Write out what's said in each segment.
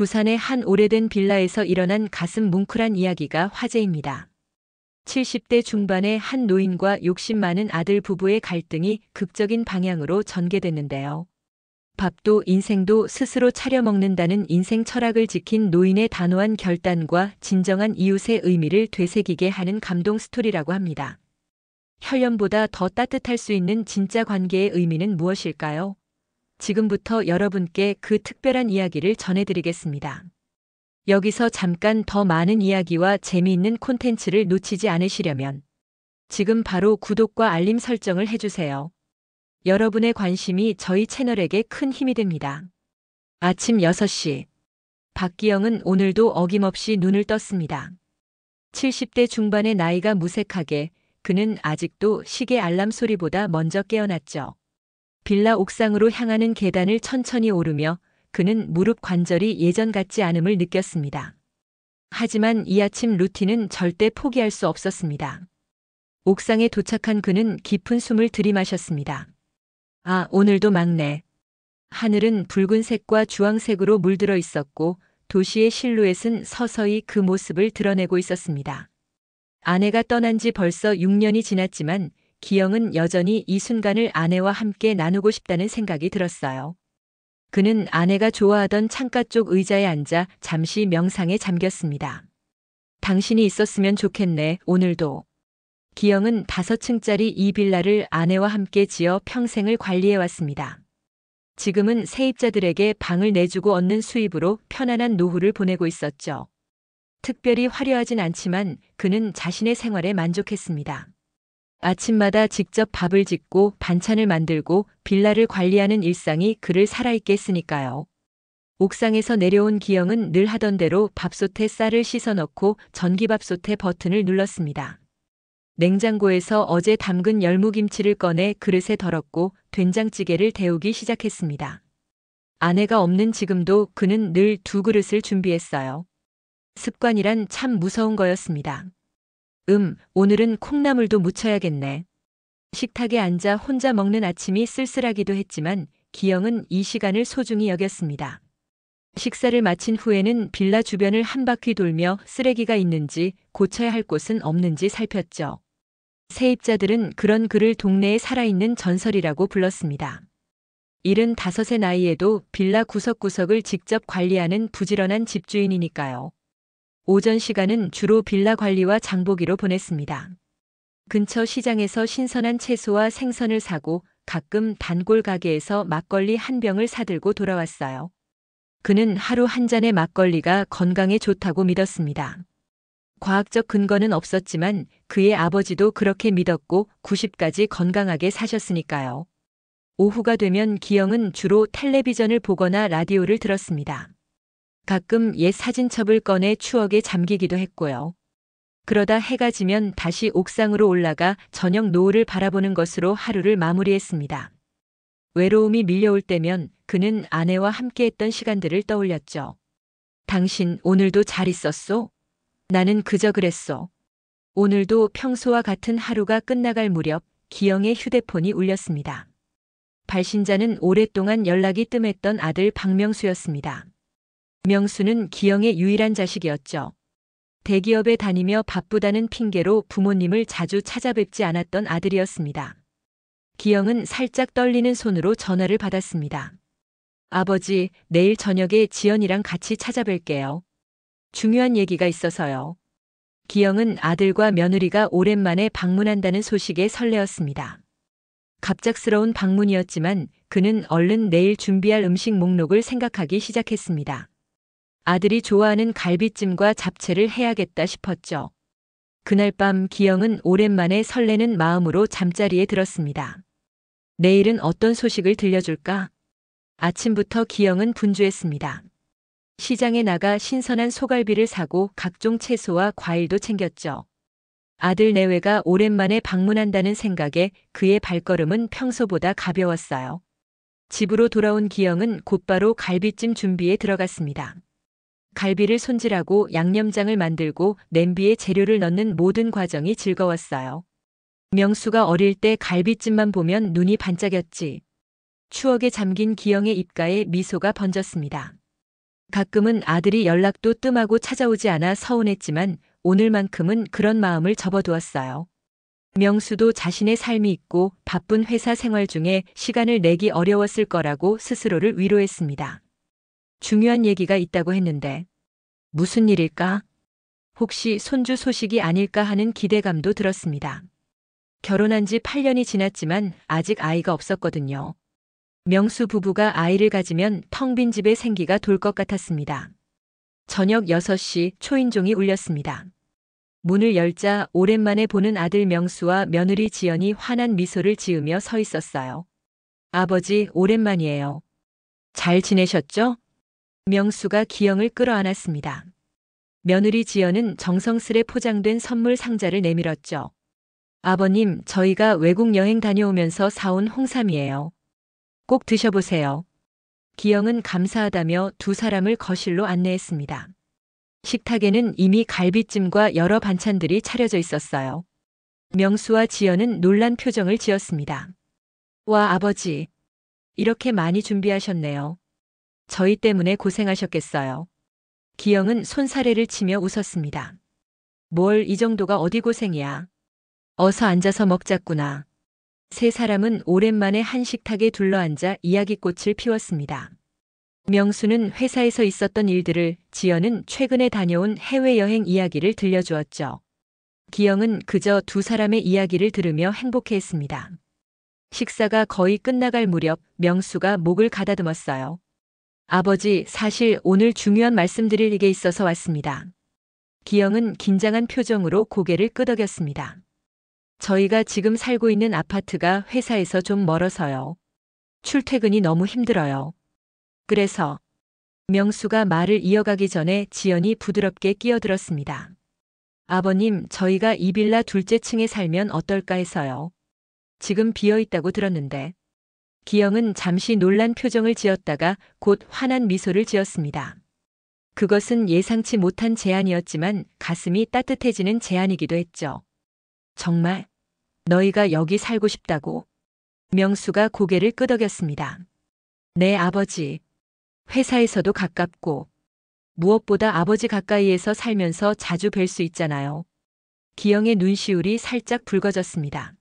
부산의 한 오래된 빌라에서 일어난 가슴 뭉클한 이야기가 화제입니다. 70대 중반의 한 노인과 욕심 많은 아들 부부의 갈등이 극적인 방향으로 전개됐는데요. 밥도 인생도 스스로 차려 먹는다는 인생 철학을 지킨 노인의 단호한 결단과 진정한 이웃의 의미를 되새기게 하는 감동 스토리라고 합니다. 혈연보다 더 따뜻할 수 있는 진짜 관계의 의미는 무엇일까요? 지금부터 여러분께 그 특별한 이야기를 전해드리겠습니다. 여기서 잠깐 더 많은 이야기와 재미있는 콘텐츠를 놓치지 않으시려면 지금 바로 구독과 알림 설정을 해주세요. 여러분의 관심이 저희 채널에게 큰 힘이 됩니다. 아침 6시. 박기영은 오늘도 어김없이 눈을 떴습니다. 70대 중반의 나이가 무색하게 그는 아직도 시계 알람 소리보다 먼저 깨어났죠. 빌라 옥상으로 향하는 계단을 천천히 오르며 그는 무릎 관절이 예전 같지 않음을 느꼈습니다. 하지만 이 아침 루틴은 절대 포기할 수 없었습니다. 옥상에 도착한 그는 깊은 숨을 들이마셨습니다. 아, 오늘도 막네. 하늘은 붉은색과 주황색으로 물들어 있었고 도시의 실루엣은 서서히 그 모습을 드러내고 있었습니다. 아내가 떠난 지 벌써 6년이 지났지만 기영은 여전히 이 순간을 아내와 함께 나누고 싶다는 생각이 들었어요. 그는 아내가 좋아하던 창가 쪽 의자에 앉아 잠시 명상에 잠겼습니다. 당신이 있었으면 좋겠네, 오늘도. 기영은 5층짜리 이 빌라를 아내와 함께 지어 평생을 관리해왔습니다. 지금은 세입자들에게 방을 내주고 얻는 수입으로 편안한 노후를 보내고 있었죠. 특별히 화려하진 않지만 그는 자신의 생활에 만족했습니다. 아침마다 직접 밥을 짓고 반찬을 만들고 빌라를 관리하는 일상이 그를 살아있게 했으니까요. 옥상에서 내려온 기영은 늘 하던 대로 밥솥에 쌀을 씻어 넣고 전기밥솥의 버튼을 눌렀습니다. 냉장고에서 어제 담근 열무김치를 꺼내 그릇에 덜었고 된장찌개를 데우기 시작했습니다. 아내가 없는 지금도 그는 늘 2그릇을 준비했어요. 습관이란 참 무서운 거였습니다. 오늘은 콩나물도 무쳐야겠네. 식탁에 앉아 혼자 먹는 아침이 쓸쓸하기도 했지만 기영은 이 시간을 소중히 여겼습니다. 식사를 마친 후에는 빌라 주변을 한 바퀴 돌며 쓰레기가 있는지 고쳐야 할 곳은 없는지 살폈죠. 세입자들은 그런 그를 동네에 살아있는 전설이라고 불렀습니다. 75의 나이에도 빌라 구석구석을 직접 관리하는 부지런한 집주인이니까요. 오전 시간은 주로 빌라 관리와 장보기로 보냈습니다. 근처 시장에서 신선한 채소와 생선을 사고 가끔 단골 가게에서 막걸리 한 병을 사들고 돌아왔어요. 그는 하루 한 잔의 막걸리가 건강에 좋다고 믿었습니다. 과학적 근거는 없었지만 그의 아버지도 그렇게 믿었고 90까지 건강하게 사셨으니까요. 오후가 되면 기영은 주로 텔레비전을 보거나 라디오를 들었습니다. 가끔 옛 사진첩을 꺼내 추억에 잠기기도 했고요. 그러다 해가 지면 다시 옥상으로 올라가 저녁 노을을 바라보는 것으로 하루를 마무리했습니다. 외로움이 밀려올 때면 그는 아내와 함께했던 시간들을 떠올렸죠. 당신 오늘도 잘 있었소? 나는 그저 그랬소. 오늘도 평소와 같은 하루가 끝나갈 무렵 기영의 휴대폰이 울렸습니다. 발신자는 오랫동안 연락이 뜸했던 아들 박명수였습니다. 명수는 기영의 유일한 자식이었죠. 대기업에 다니며 바쁘다는 핑계로 부모님을 자주 찾아뵙지 않았던 아들이었습니다. 기영은 살짝 떨리는 손으로 전화를 받았습니다. 아버지, 내일 저녁에 지연이랑 같이 찾아뵐게요. 중요한 얘기가 있어서요. 기영은 아들과 며느리가 오랜만에 방문한다는 소식에 설레었습니다. 갑작스러운 방문이었지만 그는 얼른 내일 준비할 음식 목록을 생각하기 시작했습니다. 아들이 좋아하는 갈비찜과 잡채를 해야겠다 싶었죠. 그날 밤 기영은 오랜만에 설레는 마음으로 잠자리에 들었습니다. 내일은 어떤 소식을 들려줄까? 아침부터 기영은 분주했습니다. 시장에 나가 신선한 소갈비를 사고 각종 채소와 과일도 챙겼죠. 아들 내외가 오랜만에 방문한다는 생각에 그의 발걸음은 평소보다 가벼웠어요. 집으로 돌아온 기영은 곧바로 갈비찜 준비에 들어갔습니다. 갈비를 손질하고 양념장을 만들고 냄비에 재료를 넣는 모든 과정이 즐거웠어요. 명수가 어릴 때 갈비찜만 보면 눈이 반짝였지. 추억에 잠긴 기영의 입가에 미소가 번졌습니다. 가끔은 아들이 연락도 뜸하고 찾아오지 않아 서운했지만 오늘만큼은 그런 마음을 접어두었어요. 명수도 자신의 삶이 있고 바쁜 회사 생활 중에 시간을 내기 어려웠을 거라고 스스로를 위로했습니다. 중요한 얘기가 있다고 했는데 무슨 일일까? 혹시 손주 소식이 아닐까 하는 기대감도 들었습니다. 결혼한 지 8년이 지났지만 아직 아이가 없었거든요. 명수 부부가 아이를 가지면 텅 빈 집에 생기가 돌 것 같았습니다. 저녁 6시 초인종이 울렸습니다. 문을 열자 오랜만에 보는 아들 명수와 며느리 지연이 환한 미소를 지으며 서 있었어요. 아버지, 오랜만이에요. 잘 지내셨죠? 명수가 기영을 끌어안았습니다. 며느리 지연은 정성스레 포장된 선물 상자를 내밀었죠. 아버님, 저희가 외국 여행 다녀오면서 사온 홍삼이에요. 꼭 드셔보세요. 기영은 감사하다며 두 사람을 거실로 안내했습니다. 식탁에는 이미 갈비찜과 여러 반찬들이 차려져 있었어요. 명수와 지연은 놀란 표정을 지었습니다. 와, 아버지. 이렇게 많이 준비하셨네요. 저희 때문에 고생하셨겠어요. 기영은 손사래를 치며 웃었습니다. 뭘 이 정도가 어디 고생이야. 어서 앉아서 먹자꾸나. 세 사람은 오랜만에 한 식탁에 둘러앉아 이야기꽃을 피웠습니다. 명수는 회사에서 있었던 일들을, 지연은 최근에 다녀온 해외여행 이야기를 들려주었죠. 기영은 그저 두 사람의 이야기를 들으며 행복해했습니다. 식사가 거의 끝나갈 무렵 명수가 목을 가다듬었어요. 아버지, 사실 오늘 중요한 말씀드릴 게 있어서 왔습니다. 기영은 긴장한 표정으로 고개를 끄덕였습니다. 저희가 지금 살고 있는 아파트가 회사에서 좀 멀어서요. 출퇴근이 너무 힘들어요. 그래서 명수가 말을 이어가기 전에 지연이 부드럽게 끼어들었습니다. 아버님, 저희가 이 빌라 둘째 층에 살면 어떨까 해서요. 지금 비어 있다고 들었는데. 기영은 잠시 놀란 표정을 지었다가 곧 환한 미소를 지었습니다. 그것은 예상치 못한 제안이었지만 가슴이 따뜻해지는 제안이기도 했죠. 정말? 너희가 여기 살고 싶다고? 명수가 고개를 끄덕였습니다. 네, 아버지. 회사에서도 가깝고 무엇보다 아버지 가까이에서 살면서 자주 뵐 수 있잖아요. 기영의 눈시울이 살짝 붉어졌습니다.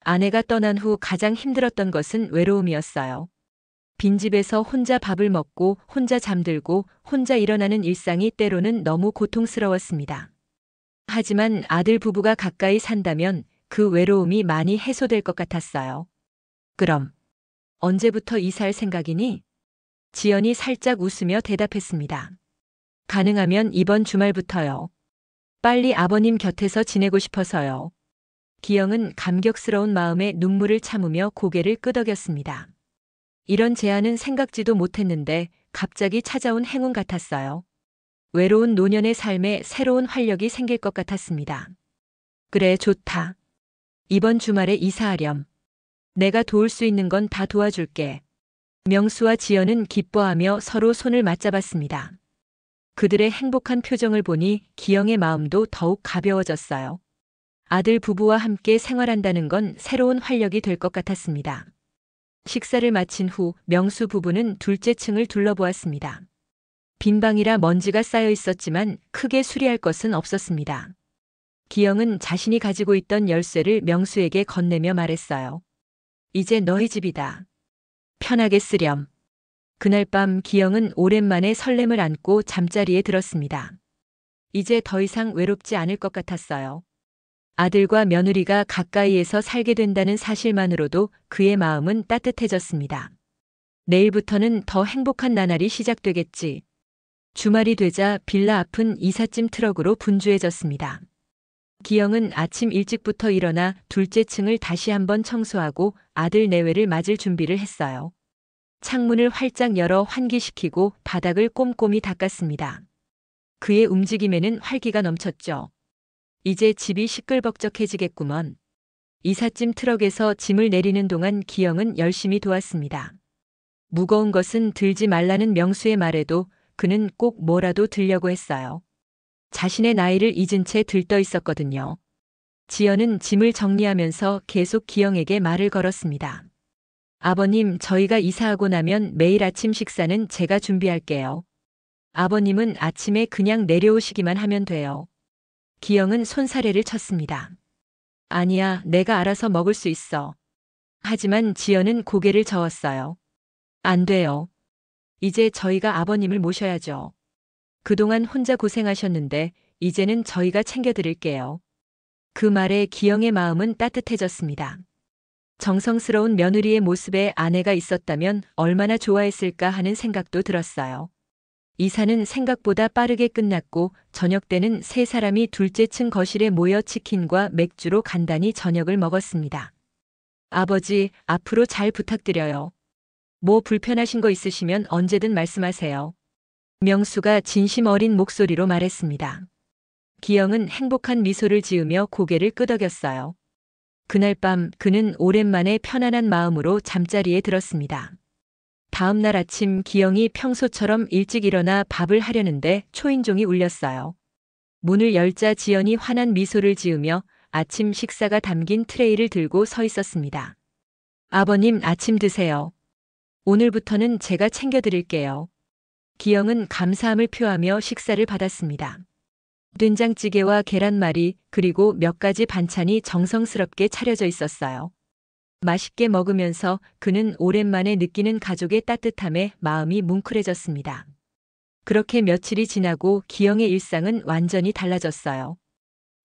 아내가 떠난 후 가장 힘들었던 것은 외로움이었어요. 빈집에서 혼자 밥을 먹고 혼자 잠들고 혼자 일어나는 일상이 때로는 너무 고통스러웠습니다. 하지만 아들 부부가 가까이 산다면 그 외로움이 많이 해소될 것 같았어요. 그럼 언제부터 이사할 생각이니? 지연이 살짝 웃으며 대답했습니다. 가능하면 이번 주말부터요. 빨리 아버님 곁에서 지내고 싶어서요. 기영은 감격스러운 마음에 눈물을 참으며 고개를 끄덕였습니다. 이런 제안은 생각지도 못했는데 갑자기 찾아온 행운 같았어요. 외로운 노년의 삶에 새로운 활력이 생길 것 같았습니다. 그래, 좋다. 이번 주말에 이사하렴. 내가 도울 수 있는 건 다 도와줄게. 명수와 지연은 기뻐하며 서로 손을 맞잡았습니다. 그들의 행복한 표정을 보니 기영의 마음도 더욱 가벼워졌어요. 아들 부부와 함께 생활한다는 건 새로운 활력이 될 것 같았습니다. 식사를 마친 후 명수 부부는 둘째 층을 둘러보았습니다. 빈 방이라 먼지가 쌓여 있었지만 크게 수리할 것은 없었습니다. 기영은 자신이 가지고 있던 열쇠를 명수에게 건네며 말했어요. 이제 너희 집이다. 편하게 쓰렴. 그날 밤 기영은 오랜만에 설렘을 안고 잠자리에 들었습니다. 이제 더 이상 외롭지 않을 것 같았어요. 아들과 며느리가 가까이에서 살게 된다는 사실만으로도 그의 마음은 따뜻해졌습니다. 내일부터는 더 행복한 나날이 시작되겠지. 주말이 되자 빌라 앞은 이삿짐 트럭으로 분주해졌습니다. 기영은 아침 일찍부터 일어나 둘째 층을 다시 한번 청소하고 아들 내외를 맞을 준비를 했어요. 창문을 활짝 열어 환기시키고 바닥을 꼼꼼히 닦았습니다. 그의 움직임에는 활기가 넘쳤죠. 이제 집이 시끌벅적해지겠구먼. 이삿짐 트럭에서 짐을 내리는 동안 기영은 열심히 도왔습니다. 무거운 것은 들지 말라는 명수의 말에도 그는 꼭 뭐라도 들려고 했어요. 자신의 나이를 잊은 채 들떠 있었거든요. 지연은 짐을 정리하면서 계속 기영에게 말을 걸었습니다. 아버님, 저희가 이사하고 나면 매일 아침 식사는 제가 준비할게요. 아버님은 아침에 그냥 내려오시기만 하면 돼요. 기영은 손사래를 쳤습니다. 아니야, 내가 알아서 먹을 수 있어. 하지만 지연은 고개를 저었어요. 안 돼요. 이제 저희가 아버님을 모셔야죠. 그동안 혼자 고생하셨는데 이제는 저희가 챙겨드릴게요. 그 말에 기영의 마음은 따뜻해졌습니다. 정성스러운 며느리의 모습에 아내가 있었다면 얼마나 좋아했을까 하는 생각도 들었어요. 이사는 생각보다 빠르게 끝났고 저녁 때는 세 사람이 둘째 층 거실에 모여 치킨과 맥주로 간단히 저녁을 먹었습니다. 아버지, 앞으로 잘 부탁드려요. 뭐 불편하신 거 있으시면 언제든 말씀하세요. 명수가 진심 어린 목소리로 말했습니다. 기영은 행복한 미소를 지으며 고개를 끄덕였어요. 그날 밤 그는 오랜만에 편안한 마음으로 잠자리에 들었습니다. 다음 날 아침 기영이 평소처럼 일찍 일어나 밥을 하려는데 초인종이 울렸어요. 문을 열자 지연이 환한 미소를 지으며 아침 식사가 담긴 트레이를 들고 서 있었습니다. 아버님, 아침 드세요. 오늘부터는 제가 챙겨드릴게요. 기영은 감사함을 표하며 식사를 받았습니다. 된장찌개와 계란말이 그리고 몇 가지 반찬이 정성스럽게 차려져 있었어요. 맛있게 먹으면서 그는 오랜만에 느끼는 가족의 따뜻함에 마음이 뭉클해졌습니다. 그렇게 며칠이 지나고 기영의 일상은 완전히 달라졌어요.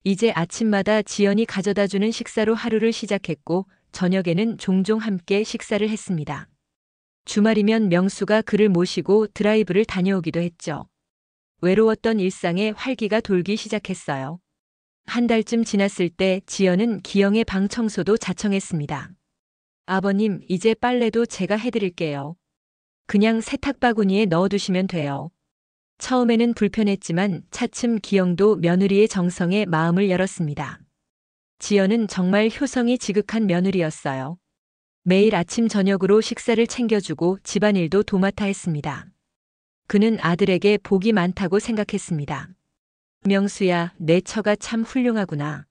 이제 아침마다 지연이 가져다주는 식사로 하루를 시작했고 저녁에는 종종 함께 식사를 했습니다. 주말이면 명수가 그를 모시고 드라이브를 다녀오기도 했죠. 외로웠던 일상에 활기가 돌기 시작했어요. 한 달쯤 지났을 때 지연은 기영의 방 청소도 자청했습니다. 아버님, 이제 빨래도 제가 해드릴게요. 그냥 세탁바구니에 넣어두시면 돼요. 처음에는 불편했지만 차츰 기영도 며느리의 정성에 마음을 열었습니다. 지연은 정말 효성이 지극한 며느리였어요. 매일 아침 저녁으로 식사를 챙겨주고 집안일도 도맡아 했습니다. 그는 아들에게 복이 많다고 생각했습니다. 명수야, 내 처가 참 훌륭하구나.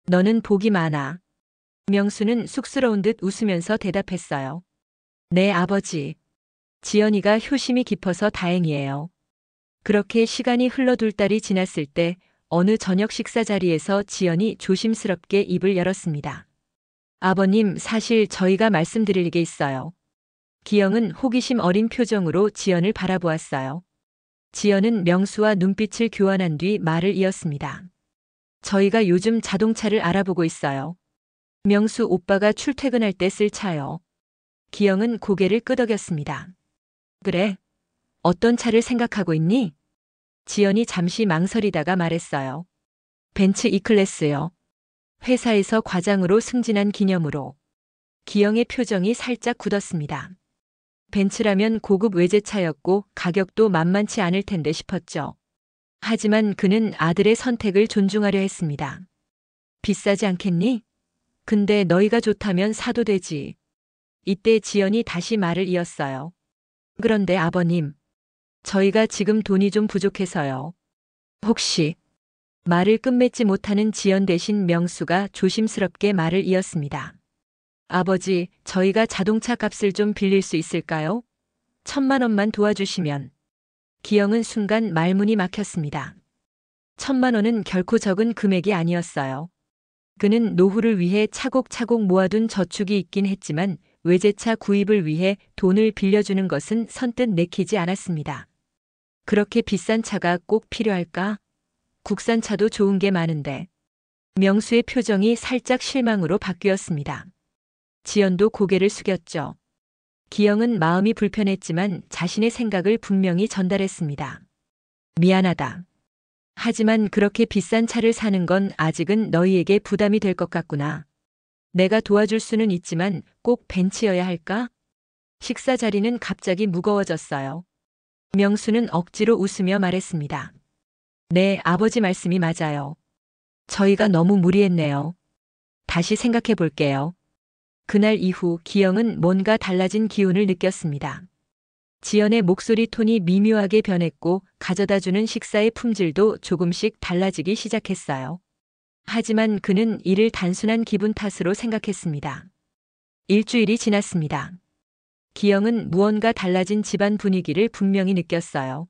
너는 복이 많아. 명수는 쑥스러운 듯 웃으면서 대답했어요. 네, 아버지. 지연이가 효심이 깊어서 다행이에요. 그렇게 시간이 흘러둘 달이 지났을 때 어느 저녁 식사 자리에서 지연이 조심스럽게 입을 열었습니다. 아버님, 사실 저희가 말씀드릴 게 있어요. 기영은 호기심 어린 표정으로 지연을 바라보았어요. 지연은 명수와 눈빛을 교환한 뒤 말을 이었습니다. 저희가 요즘 자동차를 알아보고 있어요. 명수 오빠가 출퇴근할 때 쓸 차요. 기영은 고개를 끄덕였습니다. 그래? 어떤 차를 생각하고 있니? 지연이 잠시 망설이다가 말했어요. 벤츠 E클래스요. 회사에서 과장으로 승진한 기념으로. 기영의 표정이 살짝 굳었습니다. 벤츠라면 고급 외제차였고 가격도 만만치 않을 텐데 싶었죠. 하지만 그는 아들의 선택을 존중하려 했습니다. 비싸지 않겠니? 근데 너희가 좋다면 사도 되지. 이때 지연이 다시 말을 이었어요. 그런데 아버님, 저희가 지금 돈이 좀 부족해서요. 혹시 말을 끝맺지 못하는 지연 대신 명수가 조심스럽게 말을 이었습니다. 아버지, 저희가 자동차 값을 좀 빌릴 수 있을까요? 1,000만 원만 도와주시면. 기영은 순간 말문이 막혔습니다. 1,000만 원은 결코 적은 금액이 아니었어요. 그는 노후를 위해 차곡차곡 모아둔 저축이 있긴 했지만 외제차 구입을 위해 돈을 빌려주는 것은 선뜻 내키지 않았습니다. 그렇게 비싼 차가 꼭 필요할까? 국산차도 좋은 게 많은데. 명수의 표정이 살짝 실망으로 바뀌었습니다. 지연도 고개를 숙였죠. 기영은 마음이 불편했지만 자신의 생각을 분명히 전달했습니다. 미안하다. 하지만 그렇게 비싼 차를 사는 건 아직은 너희에게 부담이 될 것 같구나. 내가 도와줄 수는 있지만 꼭 벤츠여야 할까? 식사 자리는 갑자기 무거워졌어요. 명수는 억지로 웃으며 말했습니다. 네, 아버지 말씀이 맞아요. 저희가 너무 무리했네요. 다시 생각해 볼게요. 그날 이후 기영은 뭔가 달라진 기운을 느꼈습니다. 지연의 목소리 톤이 미묘하게 변했고 가져다주는 식사의 품질도 조금씩 달라지기 시작했어요. 하지만 그는 이를 단순한 기분 탓으로 생각했습니다. 일주일이 지났습니다. 기영은 무언가 달라진 집안 분위기를 분명히 느꼈어요.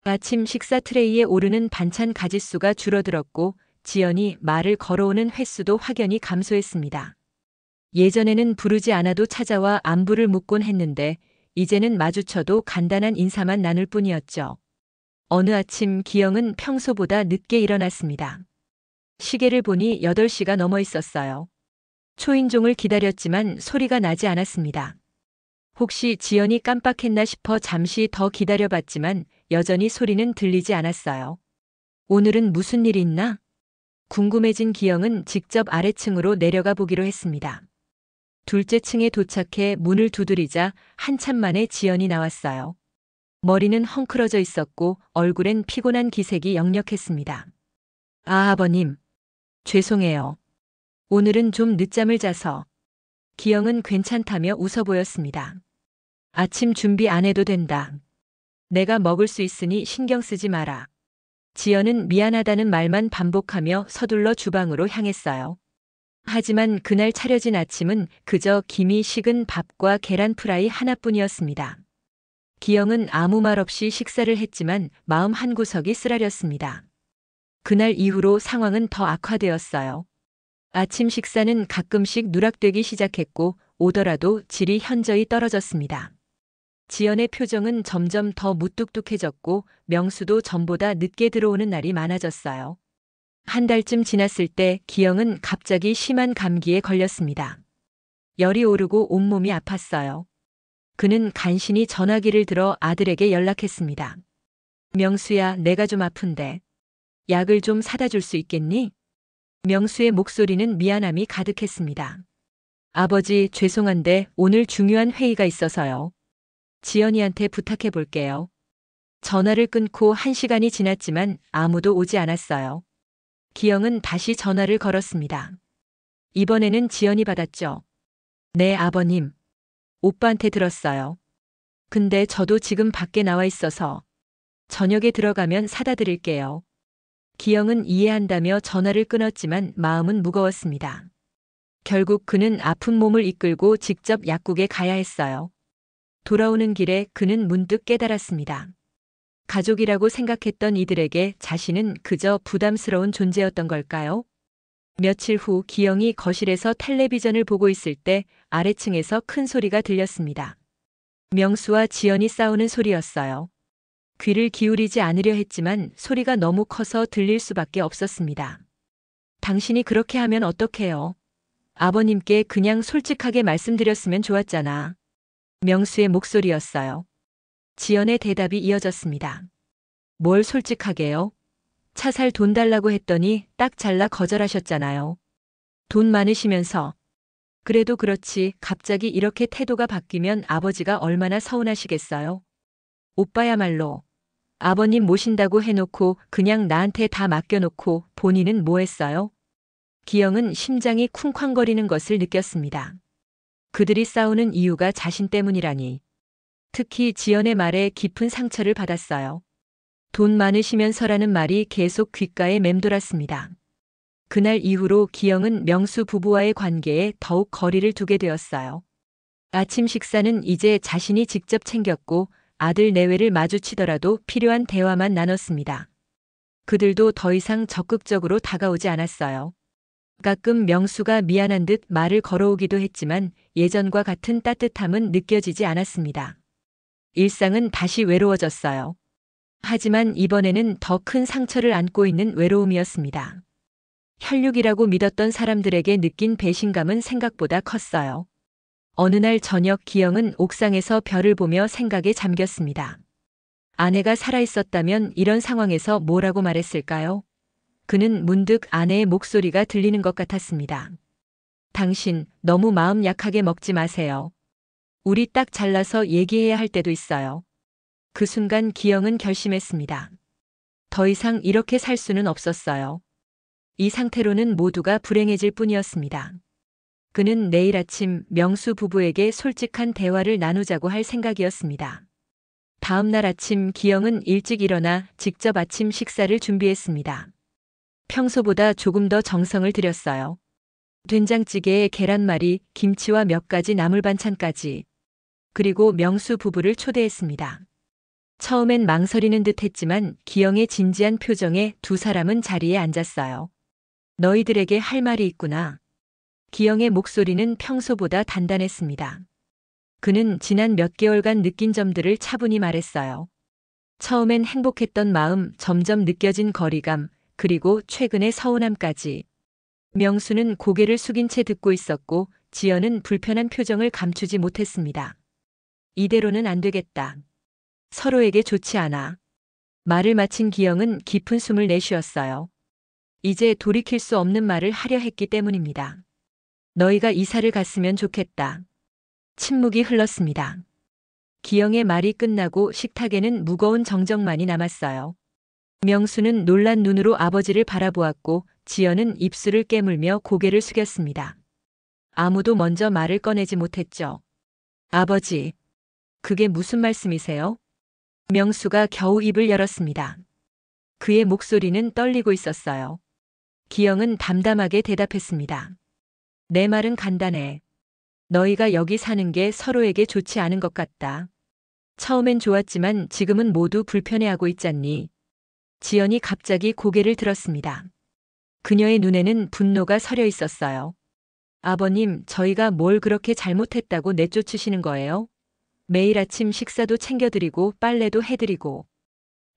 아침 식사 트레이에 오르는 반찬 가짓수가 줄어들었고 지연이 말을 걸어오는 횟수도 확연히 감소했습니다. 예전에는 부르지 않아도 찾아와 안부를 묻곤 했는데 이제는 마주쳐도 간단한 인사만 나눌 뿐이었죠. 어느 아침 기영은 평소보다 늦게 일어났습니다. 시계를 보니 8시가 넘어 있었어요. 초인종을 기다렸지만 소리가 나지 않았습니다. 혹시 지연이 깜빡했나 싶어 잠시 더 기다려봤지만 여전히 소리는 들리지 않았어요. 오늘은 무슨 일이 있나? 궁금해진 기영은 직접 아래층으로 내려가 보기로 했습니다. 둘째 층에 도착해 문을 두드리자 한참 만에 지연이 나왔어요. 머리는 헝클어져 있었고 얼굴엔 피곤한 기색이 역력했습니다. 아, 아버님. 죄송해요. 오늘은 좀 늦잠을 자서. 기영은 괜찮다며 웃어 보였습니다. 아침 준비 안 해도 된다. 내가 먹을 수 있으니 신경 쓰지 마라. 지연은 미안하다는 말만 반복하며 서둘러 주방으로 향했어요. 하지만 그날 차려진 아침은 그저 김이 식은 밥과 계란 프라이 하나뿐이었습니다. 기영은 아무 말 없이 식사를 했지만 마음 한구석이 쓰라렸습니다. 그날 이후로 상황은 더 악화되었어요. 아침 식사는 가끔씩 누락되기 시작했고 오더라도 질이 현저히 떨어졌습니다. 지연의 표정은 점점 더 무뚝뚝해졌고 명수도 전보다 늦게 들어오는 날이 많아졌어요. 한 달쯤 지났을 때 기영은 갑자기 심한 감기에 걸렸습니다. 열이 오르고 온몸이 아팠어요. 그는 간신히 전화기를 들어 아들에게 연락했습니다. 명수야, 내가 좀 아픈데 약을 좀 사다 줄 수 있겠니? 명수의 목소리는 미안함이 가득했습니다. 아버지, 죄송한데 오늘 중요한 회의가 있어서요. 지연이한테 부탁해 볼게요. 전화를 끊고 1시간이 지났지만 아무도 오지 않았어요. 기영은 다시 전화를 걸었습니다. 이번에는 지연이 받았죠. 네, 아버님. 오빠한테 들었어요. 근데 저도 지금 밖에 나와 있어서 저녁에 들어가면 사다 드릴게요. 기영은 이해한다며 전화를 끊었지만 마음은 무거웠습니다. 결국 그는 아픈 몸을 이끌고 직접 약국에 가야 했어요. 돌아오는 길에 그는 문득 깨달았습니다. 가족이라고 생각했던 이들에게 자신은 그저 부담스러운 존재였던 걸까요? 며칠 후 기영이 거실에서 텔레비전을 보고 있을 때 아래층에서 큰 소리가 들렸습니다. 명수와 지연이 싸우는 소리였어요. 귀를 기울이지 않으려 했지만 소리가 너무 커서 들릴 수밖에 없었습니다. 당신이 그렇게 하면 어떡해요? 아버님께 그냥 솔직하게 말씀드렸으면 좋았잖아. 명수의 목소리였어요. 지연의 대답이 이어졌습니다. 뭘 솔직하게요? 차 살 돈 달라고 했더니 딱 잘라 거절하셨잖아요. 돈 많으시면서. 그래도 그렇지 갑자기 이렇게 태도가 바뀌면 아버지가 얼마나 서운하시겠어요? 오빠야말로. 아버님 모신다고 해놓고 그냥 나한테 다 맡겨놓고 본인은 뭐 했어요? 기영은 심장이 쿵쾅거리는 것을 느꼈습니다. 그들이 싸우는 이유가 자신 때문이라니. 특히 지연의 말에 깊은 상처를 받았어요. 돈 많으시면서라는 말이 계속 귓가에 맴돌았습니다. 그날 이후로 기영은 명수 부부와의 관계에 더욱 거리를 두게 되었어요. 아침 식사는 이제 자신이 직접 챙겼고 아들 내외를 마주치더라도 필요한 대화만 나눴습니다. 그들도 더 이상 적극적으로 다가오지 않았어요. 가끔 명수가 미안한 듯 말을 걸어오기도 했지만 예전과 같은 따뜻함은 느껴지지 않았습니다. 일상은 다시 외로워졌어요. 하지만 이번에는 더 큰 상처를 안고 있는 외로움이었습니다. 혈육이라고 믿었던 사람들에게 느낀 배신감은 생각보다 컸어요. 어느 날 저녁 기영은 옥상에서 별을 보며 생각에 잠겼습니다. 아내가 살아있었다면 이런 상황에서 뭐라고 말했을까요? 그는 문득 아내의 목소리가 들리는 것 같았습니다. 당신 너무 마음 약하게 먹지 마세요. 우리 딱 잘라서 얘기해야 할 때도 있어요. 그 순간 기영은 결심했습니다. 더 이상 이렇게 살 수는 없었어요. 이 상태로는 모두가 불행해질 뿐이었습니다. 그는 내일 아침 명수 부부에게 솔직한 대화를 나누자고 할 생각이었습니다. 다음 날 아침 기영은 일찍 일어나 직접 아침 식사를 준비했습니다. 평소보다 조금 더 정성을 들였어요. 된장찌개에 계란말이, 김치와 몇 가지 나물 반찬까지. 그리고 명수 부부를 초대했습니다. 처음엔 망설이는 듯 했지만 기영의 진지한 표정에 두 사람은 자리에 앉았어요. 너희들에게 할 말이 있구나. 기영의 목소리는 평소보다 단단했습니다. 그는 지난 몇 개월간 느낀 점들을 차분히 말했어요. 처음엔 행복했던 마음, 점점 느껴진 거리감, 그리고 최근의 서운함까지. 명수는 고개를 숙인 채 듣고 있었고 지연은 불편한 표정을 감추지 못했습니다. 이대로는 안 되겠다. 서로에게 좋지 않아. 말을 마친 기영은 깊은 숨을 내쉬었어요. 이제 돌이킬 수 없는 말을 하려 했기 때문입니다. 너희가 이사를 갔으면 좋겠다. 침묵이 흘렀습니다. 기영의 말이 끝나고 식탁에는 무거운 정적만이 남았어요. 명수는 놀란 눈으로 아버지를 바라보았고 지연은 입술을 깨물며 고개를 숙였습니다. 아무도 먼저 말을 꺼내지 못했죠. 아버지, 그게 무슨 말씀이세요? 명수가 겨우 입을 열었습니다. 그의 목소리는 떨리고 있었어요. 기영은 담담하게 대답했습니다. 내 말은 간단해. 너희가 여기 사는 게 서로에게 좋지 않은 것 같다. 처음엔 좋았지만 지금은 모두 불편해하고 있잖니. 지연이 갑자기 고개를 들었습니다. 그녀의 눈에는 분노가 서려 있었어요. 아버님, 저희가 뭘 그렇게 잘못했다고 내쫓으시는 거예요? 매일 아침 식사도 챙겨드리고 빨래도 해드리고.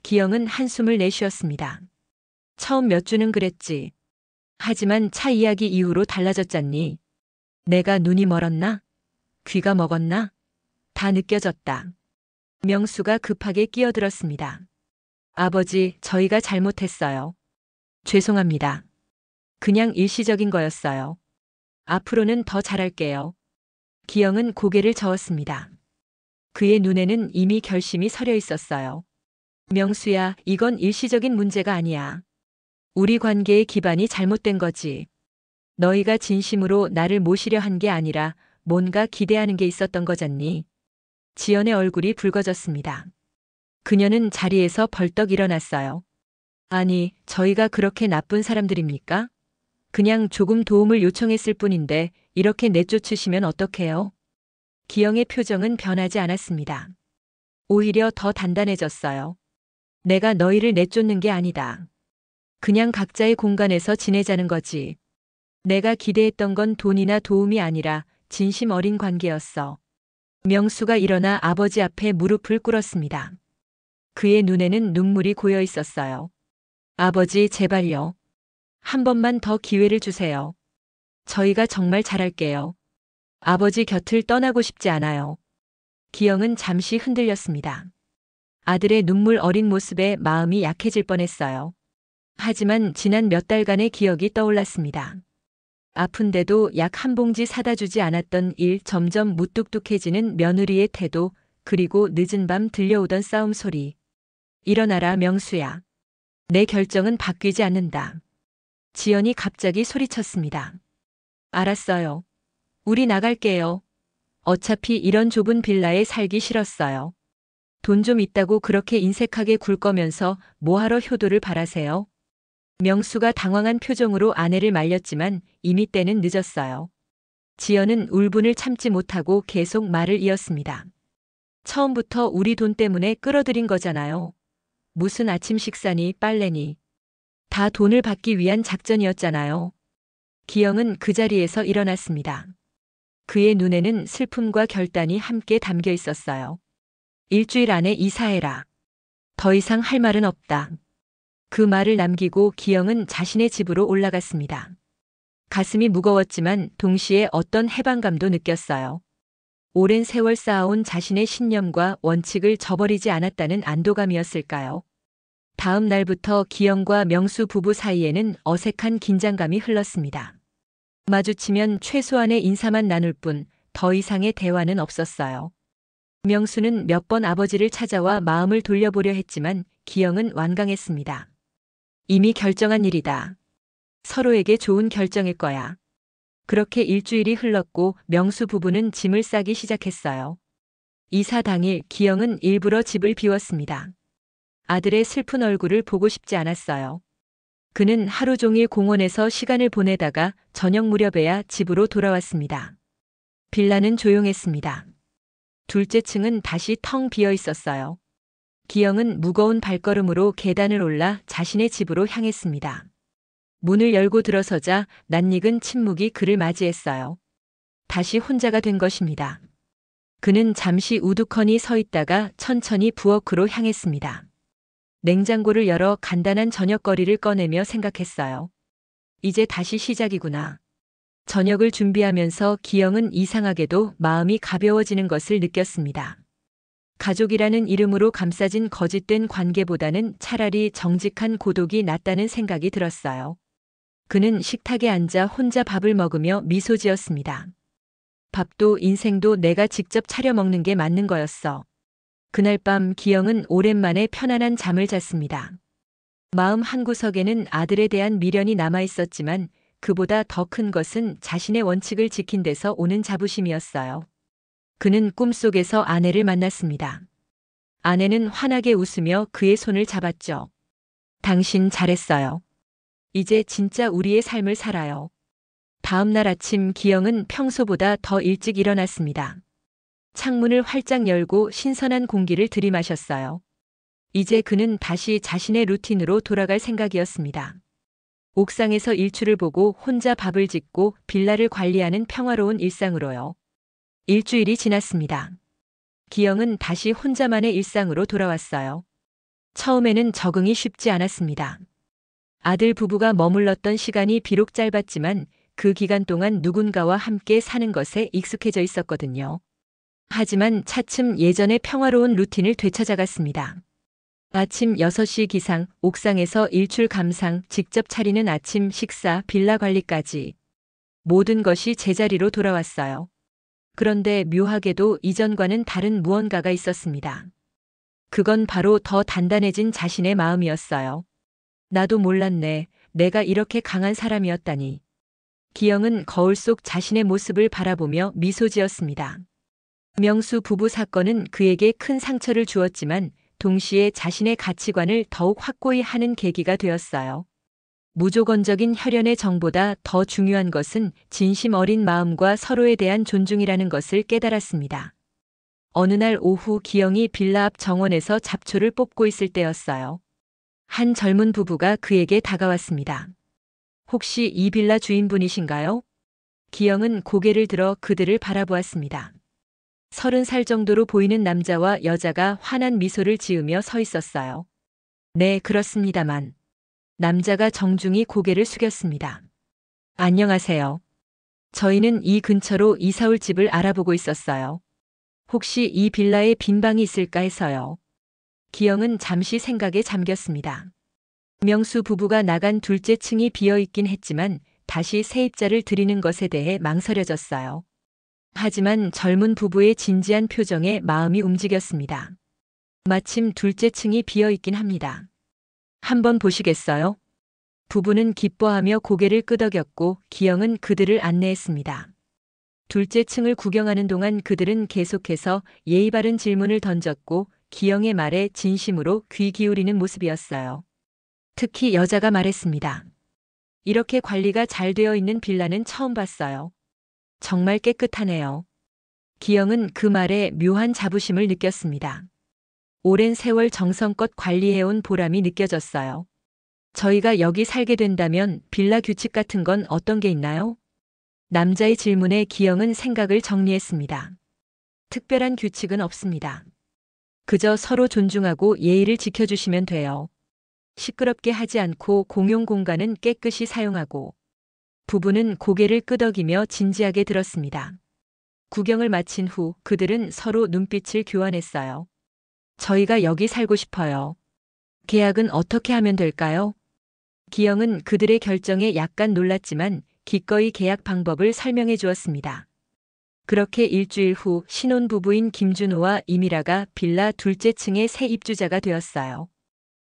기영은 한숨을 내쉬었습니다. 처음 몇 주는 그랬지. 하지만 차 이야기 이후로 달라졌잖니. 내가 눈이 멀었나? 귀가 먹었나? 다 느껴졌다. 명수가 급하게 끼어들었습니다. 아버지, 저희가 잘못했어요. 죄송합니다. 그냥 일시적인 거였어요. 앞으로는 더 잘할게요. 기영은 고개를 저었습니다. 그의 눈에는 이미 결심이 서려 있었어요. 명수야, 이건 일시적인 문제가 아니야. 우리 관계의 기반이 잘못된 거지. 너희가 진심으로 나를 모시려 한 게 아니라 뭔가 기대하는 게 있었던 거잖니. 지연의 얼굴이 붉어졌습니다. 그녀는 자리에서 벌떡 일어났어요. 아니, 저희가 그렇게 나쁜 사람들입니까? 그냥 조금 도움을 요청했을 뿐인데 이렇게 내쫓으시면 어떡해요? 기영의 표정은 변하지 않았습니다. 오히려 더 단단해졌어요. 내가 너희를 내쫓는 게 아니다. 그냥 각자의 공간에서 지내자는 거지. 내가 기대했던 건 돈이나 도움이 아니라 진심 어린 관계였어. 명수가 일어나 아버지 앞에 무릎을 꿇었습니다. 그의 눈에는 눈물이 고여 있었어요. 아버지, 제발요. 한 번만 더 기회를 주세요. 저희가 정말 잘할게요. 아버지 곁을 떠나고 싶지 않아요. 기영은 잠시 흔들렸습니다. 아들의 눈물 어린 모습에 마음이 약해질 뻔했어요. 하지만 지난 몇 달간의 기억이 떠올랐습니다. 아픈데도 약 한 봉지 사다 주지 않았던 일, 점점 무뚝뚝해지는 며느리의 태도, 그리고 늦은 밤 들려오던 싸움 소리. 일어나라, 명수야. 내 결정은 바뀌지 않는다. 지연이 갑자기 소리쳤습니다. 알았어요. 우리 나갈게요. 어차피 이런 좁은 빌라에 살기 싫었어요. 돈 좀 있다고 그렇게 인색하게 굴 거면서 뭐하러 효도를 바라세요? 명수가 당황한 표정으로 아내를 말렸지만 이미 때는 늦었어요. 지연은 울분을 참지 못하고 계속 말을 이었습니다. 처음부터 우리 돈 때문에 끌어들인 거잖아요. 무슨 아침 식사니 빨래니. 다 돈을 받기 위한 작전이었잖아요. 기영은 그 자리에서 일어났습니다. 그의 눈에는 슬픔과 결단이 함께 담겨 있었어요. 일주일 안에 이사해라. 더 이상 할 말은 없다. 그 말을 남기고 기영은 자신의 집으로 올라갔습니다. 가슴이 무거웠지만 동시에 어떤 해방감도 느꼈어요. 오랜 세월 쌓아온 자신의 신념과 원칙을 저버리지 않았다는 안도감이었을까요? 다음 날부터 기영과 명수 부부 사이에는 어색한 긴장감이 흘렀습니다. 마주치면 최소한의 인사만 나눌 뿐 더 이상의 대화는 없었어요. 명수는 몇 번 아버지를 찾아와 마음을 돌려보려 했지만 기영은 완강했습니다. 이미 결정한 일이다. 서로에게 좋은 결정일 거야. 그렇게 일주일이 흘렀고 명수 부부는 짐을 싸기 시작했어요. 이사 당일 기영은 일부러 집을 비웠습니다. 아들의 슬픈 얼굴을 보고 싶지 않았어요. 그는 하루 종일 공원에서 시간을 보내다가 저녁 무렵에야 집으로 돌아왔습니다. 빌라는 조용했습니다. 둘째 층은 다시 텅 비어 있었어요. 기영은 무거운 발걸음으로 계단을 올라 자신의 집으로 향했습니다. 문을 열고 들어서자 낯익은 침묵이 그를 맞이했어요. 다시 혼자가 된 것입니다. 그는 잠시 우두커니 서 있다가 천천히 부엌으로 향했습니다. 냉장고를 열어 간단한 저녁거리를 꺼내며 생각했어요. 이제 다시 시작이구나. 저녁을 준비하면서 기영은 이상하게도 마음이 가벼워지는 것을 느꼈습니다. 가족이라는 이름으로 감싸진 거짓된 관계보다는 차라리 정직한 고독이 낫다는 생각이 들었어요. 그는 식탁에 앉아 혼자 밥을 먹으며 미소 지었습니다. 밥도 인생도 내가 직접 차려 먹는 게 맞는 거였어. 그날 밤 기영은 오랜만에 편안한 잠을 잤습니다. 마음 한구석에는 아들에 대한 미련이 남아 있었지만 그보다 더 큰 것은 자신의 원칙을 지킨 데서 오는 자부심이었어요. 그는 꿈속에서 아내를 만났습니다. 아내는 환하게 웃으며 그의 손을 잡았죠. 당신 잘했어요. 이제 진짜 우리의 삶을 살아요. 다음 날 아침 기영은 평소보다 더 일찍 일어났습니다. 창문을 활짝 열고 신선한 공기를 들이마셨어요. 이제 그는 다시 자신의 루틴으로 돌아갈 생각이었습니다. 옥상에서 일출을 보고 혼자 밥을 짓고 빌라를 관리하는 평화로운 일상으로요. 일주일이 지났습니다. 기영은 다시 혼자만의 일상으로 돌아왔어요. 처음에는 적응이 쉽지 않았습니다. 아들 부부가 머물렀던 시간이 비록 짧았지만 그 기간 동안 누군가와 함께 사는 것에 익숙해져 있었거든요. 하지만 차츰 예전의 평화로운 루틴을 되찾아갔습니다. 아침 6시 기상, 옥상에서 일출 감상, 직접 차리는 아침 식사, 빌라 관리까지. 모든 것이 제자리로 돌아왔어요. 그런데 묘하게도 이전과는 다른 무언가가 있었습니다. 그건 바로 더 단단해진 자신의 마음이었어요. 나도 몰랐네. 내가 이렇게 강한 사람이었다니. 기영은 거울 속 자신의 모습을 바라보며 미소 지었습니다. 명수 부부 사건은 그에게 큰 상처를 주었지만 동시에 자신의 가치관을 더욱 확고히 하는 계기가 되었어요. 무조건적인 혈연의 정보다 더 중요한 것은 진심 어린 마음과 서로에 대한 존중이라는 것을 깨달았습니다. 어느 날 오후 기영이 빌라 앞 정원에서 잡초를 뽑고 있을 때였어요. 한 젊은 부부가 그에게 다가왔습니다. 혹시 이 빌라 주인분이신가요? 기영은 고개를 들어 그들을 바라보았습니다. 30살 정도로 보이는 남자와 여자가 환한 미소를 지으며 서 있었어요. 네, 그렇습니다만. 남자가 정중히 고개를 숙였습니다. 안녕하세요. 저희는 이 근처로 이사 올 집을 알아보고 있었어요. 혹시 이 빌라에 빈 방이 있을까 해서요. 기영은 잠시 생각에 잠겼습니다. 명수 부부가 나간 둘째 층이 비어 있긴 했지만 다시 세입자를 들이는 것에 대해 망설여졌어요. 하지만 젊은 부부의 진지한 표정에 마음이 움직였습니다. 마침 둘째 층이 비어 있긴 합니다. 한번 보시겠어요? 부부는 기뻐하며 고개를 끄덕였고 기영은 그들을 안내했습니다. 둘째 층을 구경하는 동안 그들은 계속해서 예의 바른 질문을 던졌고 기영의 말에 진심으로 귀 기울이는 모습이었어요. 특히 여자가 말했습니다. 이렇게 관리가 잘 되어 있는 빌라는 처음 봤어요. 정말 깨끗하네요. 기영은 그 말에 묘한 자부심을 느꼈습니다. 오랜 세월 정성껏 관리해온 보람이 느껴졌어요. 저희가 여기 살게 된다면 빌라 규칙 같은 건 어떤 게 있나요? 남자의 질문에 기영은 생각을 정리했습니다. 특별한 규칙은 없습니다. 그저 서로 존중하고 예의를 지켜주시면 돼요. 시끄럽게 하지 않고 공용 공간은 깨끗이 사용하고. 부부는 고개를 끄덕이며 진지하게 들었습니다. 구경을 마친 후 그들은 서로 눈빛을 교환했어요. 저희가 여기 살고 싶어요. 계약은 어떻게 하면 될까요? 기영은 그들의 결정에 약간 놀랐지만 기꺼이 계약 방법을 설명해 주었습니다. 그렇게 일주일 후 신혼부부인 김준호와 이미라가 빌라 둘째 층의 새 입주자가 되었어요.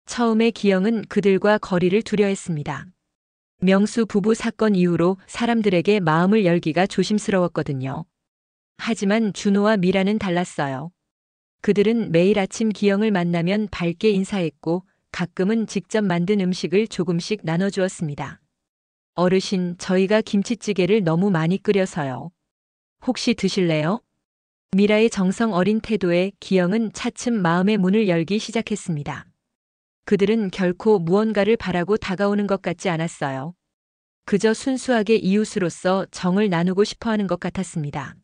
처음에 기영은 그들과 거리를 두려워했습니다. 명수 부부 사건 이후로 사람들에게 마음을 열기가 조심스러웠거든요. 하지만 준호와 미라는 달랐어요. 그들은 매일 아침 기영을 만나면 밝게 인사했고 가끔은 직접 만든 음식을 조금씩 나눠주었습니다. 어르신, 저희가 김치찌개를 너무 많이 끓여서요. 혹시 드실래요? 미라의 정성 어린 태도에 기영은 차츰 마음의 문을 열기 시작했습니다. 그들은 결코 무언가를 바라고 다가오는 것 같지 않았어요. 그저 순수하게 이웃으로서 정을 나누고 싶어 하는 것 같았습니다.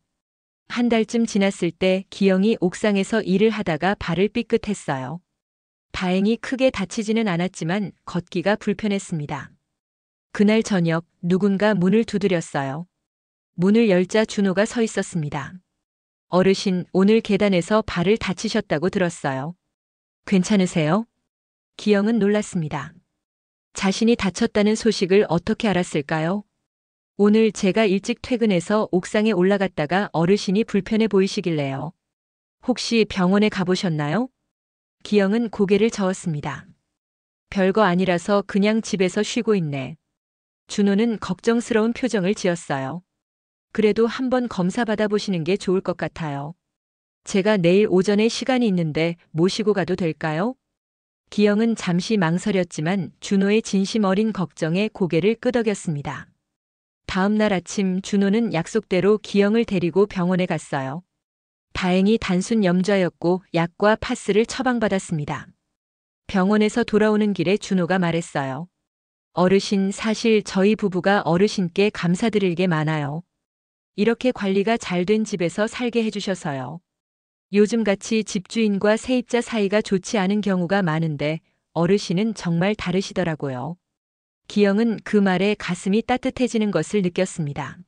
한 달쯤 지났을 때 기영이 옥상에서 일을 하다가 발을 삐끗했어요. 다행히 크게 다치지는 않았지만 걷기가 불편했습니다. 그날 저녁 누군가 문을 두드렸어요. 문을 열자 준호가 서 있었습니다. 어르신, 오늘 계단에서 발을 다치셨다고 들었어요. 괜찮으세요? 기영은 놀랐습니다. 자신이 다쳤다는 소식을 어떻게 알았을까요? 오늘 제가 일찍 퇴근해서 옥상에 올라갔다가 어르신이 불편해 보이시길래요. 혹시 병원에 가보셨나요? 기영은 고개를 저었습니다. 별거 아니라서 그냥 집에서 쉬고 있네. 준호는 걱정스러운 표정을 지었어요. 그래도 한번 검사 받아보시는 게 좋을 것 같아요. 제가 내일 오전에 시간이 있는데 모시고 가도 될까요? 기영은 잠시 망설였지만 준호의 진심 어린 걱정에 고개를 끄덕였습니다. 다음 날 아침 준호는 약속대로 기영을 데리고 병원에 갔어요. 다행히 단순 염좌였고 약과 파스를 처방받았습니다. 병원에서 돌아오는 길에 준호가 말했어요. 어르신, 사실 저희 부부가 어르신께 감사드릴 게 많아요. 이렇게 관리가 잘 된 집에서 살게 해주셔서요. 요즘같이 집주인과 세입자 사이가 좋지 않은 경우가 많은데 어르신은 정말 다르시더라고요. 기영은 그 말에 가슴이 따뜻해지는 것을 느꼈습니다.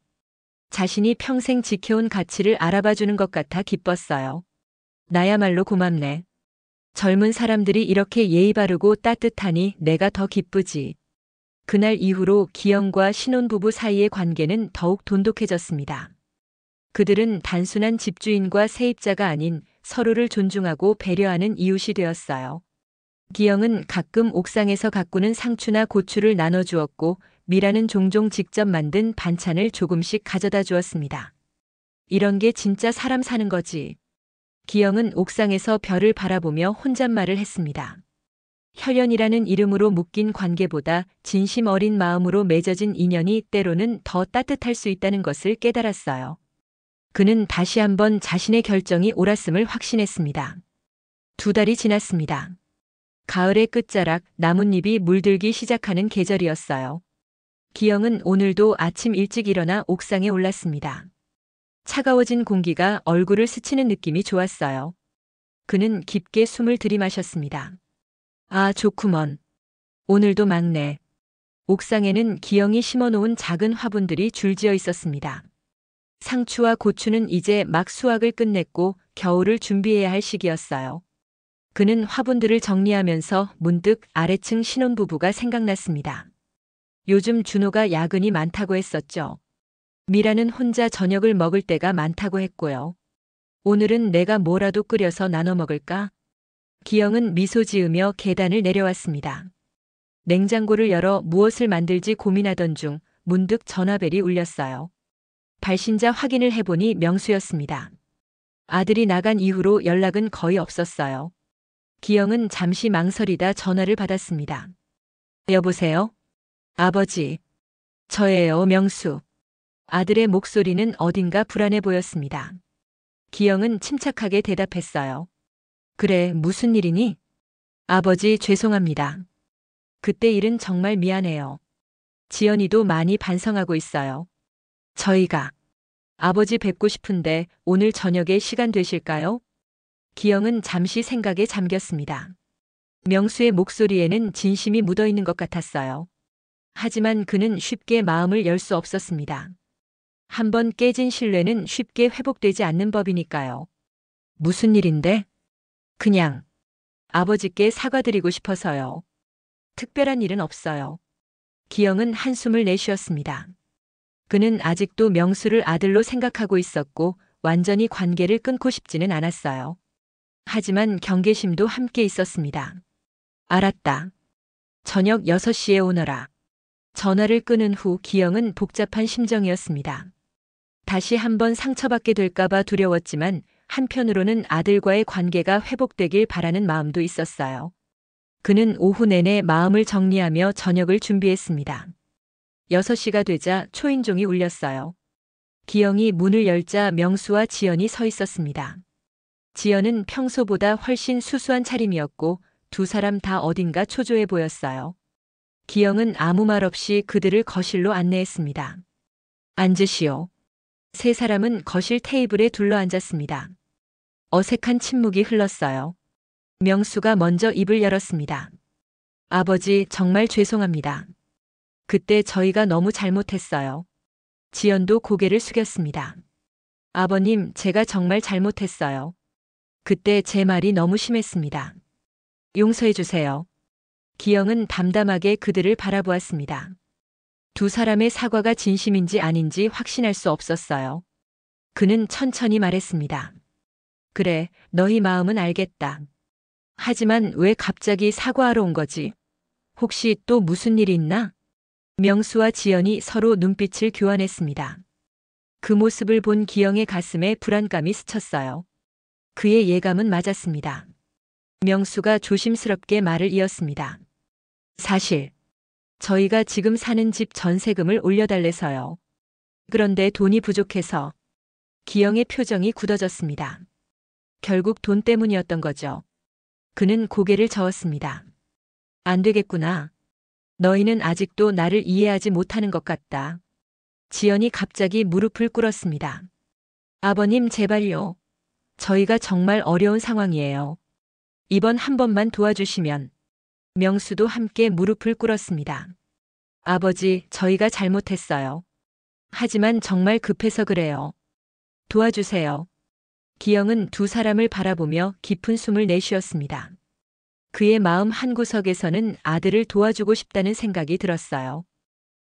자신이 평생 지켜온 가치를 알아봐주는 것 같아 기뻤어요. 나야말로 고맙네. 젊은 사람들이 이렇게 예의 바르고 따뜻하니 내가 더 기쁘지. 그날 이후로 기영과 신혼부부 사이의 관계는 더욱 돈독해졌습니다. 그들은 단순한 집주인과 세입자가 아닌 서로를 존중하고 배려하는 이웃이 되었어요. 기영은 가끔 옥상에서 가꾸는 상추나 고추를 나눠주었고 미라는 종종 직접 만든 반찬을 조금씩 가져다 주었습니다. 이런 게 진짜 사람 사는 거지. 기영은 옥상에서 별을 바라보며 혼잣말을 했습니다. 혈연이라는 이름으로 묶인 관계보다 진심 어린 마음으로 맺어진 인연이 때로는 더 따뜻할 수 있다는 것을 깨달았어요. 그는 다시 한번 자신의 결정이 옳았음을 확신했습니다. 2달이 지났습니다. 가을의 끝자락, 나뭇잎이 물들기 시작하는 계절이었어요. 기영은 오늘도 아침 일찍 일어나 옥상에 올랐습니다. 차가워진 공기가 얼굴을 스치는 느낌이 좋았어요. 그는 깊게 숨을 들이마셨습니다. 아, 좋구먼. 오늘도 맑네. 옥상에는 기영이 심어놓은 작은 화분들이 줄지어 있었습니다. 상추와 고추는 이제 막 수확을 끝냈고 겨울을 준비해야 할 시기였어요. 그는 화분들을 정리하면서 문득 아래층 신혼부부가 생각났습니다. 요즘 준호가 야근이 많다고 했었죠. 미라는 혼자 저녁을 먹을 때가 많다고 했고요. 오늘은 내가 뭐라도 끓여서 나눠 먹을까? 기영은 미소 지으며 계단을 내려왔습니다. 냉장고를 열어 무엇을 만들지 고민하던 중 문득 전화벨이 울렸어요. 발신자 확인을 해보니 명수였습니다. 아들이 나간 이후로 연락은 거의 없었어요. 기영은 잠시 망설이다 전화를 받았습니다. 여보세요? 아버지. 저예요, 명수. 아들의 목소리는 어딘가 불안해 보였습니다. 기영은 침착하게 대답했어요. 그래, 무슨 일이니? 아버지, 죄송합니다. 그때 일은 정말 미안해요. 지연이도 많이 반성하고 있어요. 저희가 아버지 뵙고 싶은데 오늘 저녁에 시간 되실까요? 기영은 잠시 생각에 잠겼습니다. 명수의 목소리에는 진심이 묻어 있는 것 같았어요. 하지만 그는 쉽게 마음을 열 수 없었습니다. 한번 깨진 신뢰는 쉽게 회복되지 않는 법이니까요. 무슨 일인데? 그냥 아버지께 사과드리고 싶어서요. 특별한 일은 없어요. 기영은 한숨을 내쉬었습니다. 그는 아직도 명수를 아들로 생각하고 있었고 완전히 관계를 끊고 싶지는 않았어요. 하지만 경계심도 함께 있었습니다. 알았다. 저녁 6시에 오너라. 전화를 끊은 후 기영은 복잡한 심정이었습니다. 다시 한번 상처받게 될까봐 두려웠지만 한편으로는 아들과의 관계가 회복되길 바라는 마음도 있었어요. 그는 오후 내내 마음을 정리하며 저녁을 준비했습니다. 6시가 되자 초인종이 울렸어요. 기영이 문을 열자 명수와 지연이 서 있었습니다. 지연은 평소보다 훨씬 수수한 차림이었고 두 사람 다 어딘가 초조해 보였어요. 기영은 아무 말 없이 그들을 거실로 안내했습니다. 앉으시오. 세 사람은 거실 테이블에 둘러앉았습니다. 어색한 침묵이 흘렀어요. 명수가 먼저 입을 열었습니다. 아버지, 정말 죄송합니다. 그때 저희가 너무 잘못했어요. 지연도 고개를 숙였습니다. 아버님, 제가 정말 잘못했어요. 그때 제 말이 너무 심했습니다. 용서해 주세요. 기영은 담담하게 그들을 바라보았습니다. 두 사람의 사과가 진심인지 아닌지 확신할 수 없었어요. 그는 천천히 말했습니다. 그래, 너희 마음은 알겠다. 하지만 왜 갑자기 사과하러 온 거지? 혹시 또 무슨 일이 있나? 명수와 지연이 서로 눈빛을 교환했습니다. 그 모습을 본 기영의 가슴에 불안감이 스쳤어요. 그의 예감은 맞았습니다. 명수가 조심스럽게 말을 이었습니다. 사실 저희가 지금 사는 집 전세금을 올려달래서요. 그런데 돈이 부족해서. 기영의 표정이 굳어졌습니다. 결국 돈 때문이었던 거죠. 그는 고개를 저었습니다. 안 되겠구나. 너희는 아직도 나를 이해하지 못하는 것 같다. 지연이 갑자기 무릎을 꿇었습니다. 아버님, 제발요. 저희가 정말 어려운 상황이에요. 이번 한 번만 도와주시면. 명수도 함께 무릎을 꿇었습니다. 아버지, 저희가 잘못했어요. 하지만 정말 급해서 그래요. 도와주세요. 기영은 두 사람을 바라보며 깊은 숨을 내쉬었습니다. 그의 마음 한구석에서는 아들을 도와주고 싶다는 생각이 들었어요.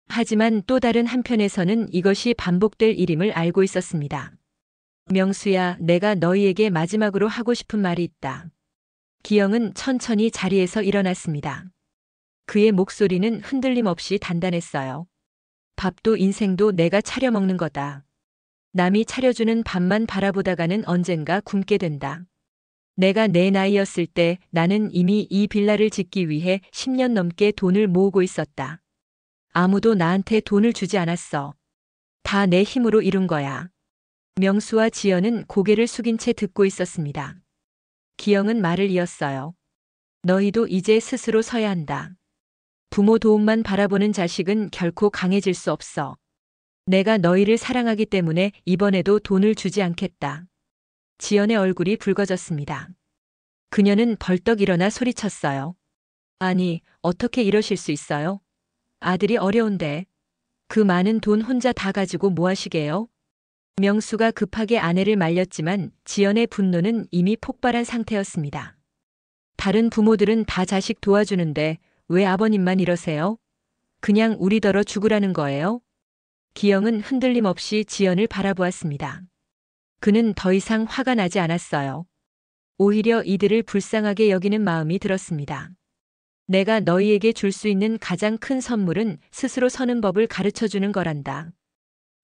하지만 또 다른 한편에서는 이것이 반복될 일임을 알고 있었습니다. 명수야, 내가 너희에게 마지막으로 하고 싶은 말이 있다. 기영은 천천히 자리에서 일어났습니다. 그의 목소리는 흔들림 없이 단단했어요. 밥도 인생도 내가 차려 먹는 거다. 남이 차려주는 밥만 바라보다가는 언젠가 굶게 된다. 내가 내 나이였을 때 나는 이미 이 빌라를 짓기 위해 10년 넘게 돈을 모으고 있었다. 아무도 나한테 돈을 주지 않았어. 다 내 힘으로 이룬 거야. 명수와 지연은 고개를 숙인 채 듣고 있었습니다. 기영은 말을 이었어요. 너희도 이제 스스로 서야 한다. 부모 도움만 바라보는 자식은 결코 강해질 수 없어. 내가 너희를 사랑하기 때문에 이번에도 돈을 주지 않겠다. 지연의 얼굴이 붉어졌습니다. 그녀는 벌떡 일어나 소리쳤어요. 아니, 어떻게 이러실 수 있어요? 아들이 어려운데. 그 많은 돈 혼자 다 가지고 뭐 하시게요? 명수가 급하게 아내를 말렸지만 지연의 분노는 이미 폭발한 상태였습니다. 다른 부모들은 다 자식 도와주는데 왜 아버님만 이러세요? 그냥 우리더러 죽으라는 거예요? 기영은 흔들림 없이 지연을 바라보았습니다. 그는 더 이상 화가 나지 않았어요. 오히려 이들을 불쌍하게 여기는 마음이 들었습니다. 내가 너희에게 줄 수 있는 가장 큰 선물은 스스로 서는 법을 가르쳐주는 거란다.